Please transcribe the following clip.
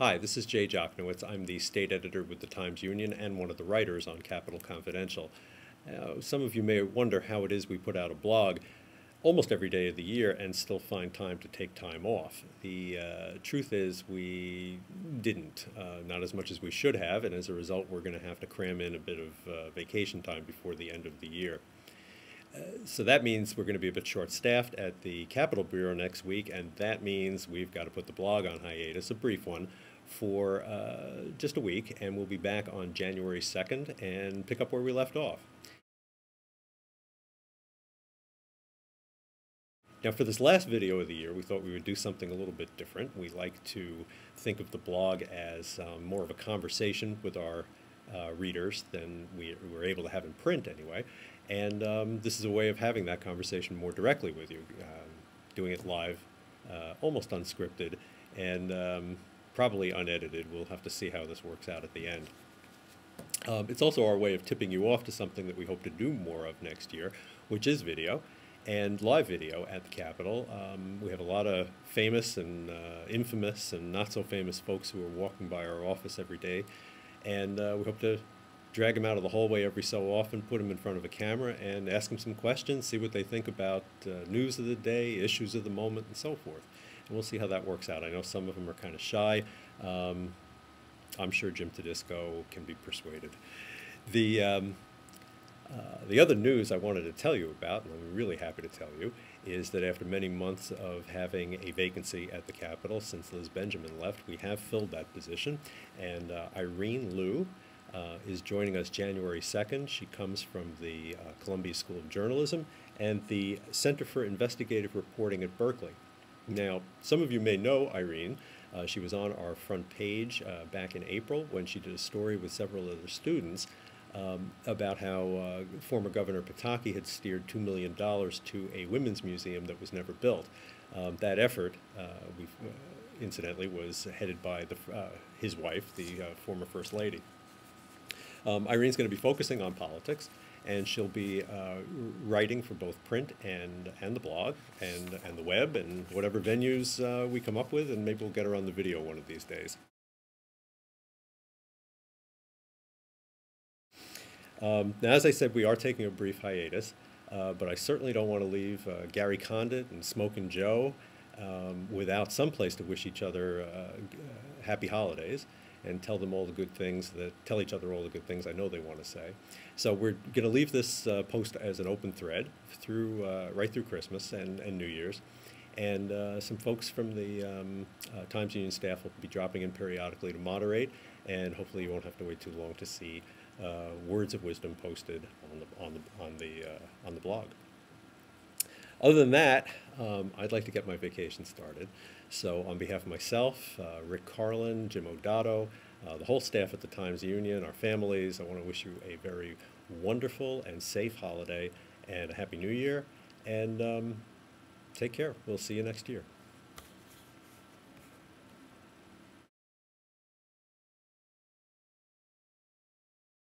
Hi, this is Jay Jochnowitz. I'm the state editor with the Times-Union and one of the writers on Capital Confidential. Some of you may wonder how it is we put out a blog almost every day of the year and still find time to take time off. The truth is we didn't, not as much as we should have, and as a result we're going to have to cram in a bit of vacation time before the end of the year. So that means we're going to be a bit short-staffed at the Capitol Bureau next week, and that means we've got to put the blog on hiatus, a brief one, for just a week, and we'll be back on January 2nd and pick up where we left off. Now, for this last video of the year, we thought we would do something a little bit different. We like to think of the blog as more of a conversation with our readers than we were able to have in print anyway. And this is a way of having that conversation more directly with you, doing it live, almost unscripted, and probably unedited. We'll have to see how this works out at the end. It's also our way of tipping you off to something that we hope to do more of next year, which is video and live video at the Capitol. We have a lot of famous and infamous and not so famous folks who are walking by our office every day, and we hope to drag them out of the hallway every so often, put them in front of a camera, and ask them some questions, see what they think about news of the day, issues of the moment, and so forth. And we'll see how that works out. I know some of them are kind of shy. I'm sure Jim Tedisco can be persuaded. The other news I wanted to tell you about, and I'm really happy to tell you, is that after many months of having a vacancy at the Capitol since Liz Benjamin left, we have filled that position, and Irene Liu is joining us January 2nd. She comes from the Columbia School of Journalism and the Center for Investigative Reporting at Berkeley. Now, some of you may know Irene. She was on our front page back in April when she did a story with several other students about how former Governor Pataki had steered $2 million to a women's museum that was never built. That effort, incidentally, was headed by his wife, the former First Lady. Irene's going to be focusing on politics, and she'll be writing for both print and the blog and the web and whatever venues we come up with, and maybe we'll get her on the video one of these days. Now, as I said, we are taking a brief hiatus, but I certainly don't want to leave Gary Condit and Smokin' Joe without some place to wish each other happy holidays and tell them all the good things tell each other all the good things I know they want to say. So we're going to leave this post as an open thread through right through Christmas and New Year's, and some folks from the Times-Union staff will be dropping in periodically to moderate, and hopefully you won't have to wait too long to see words of wisdom posted on the blog. Other than that, I'd like to get my vacation started. So on behalf of myself, Rick Carlin, Jim O'Dotto, the whole staff at the Times-Union, our families, I want to wish you a very wonderful and safe holiday and a Happy New Year. And take care. We'll see you next year.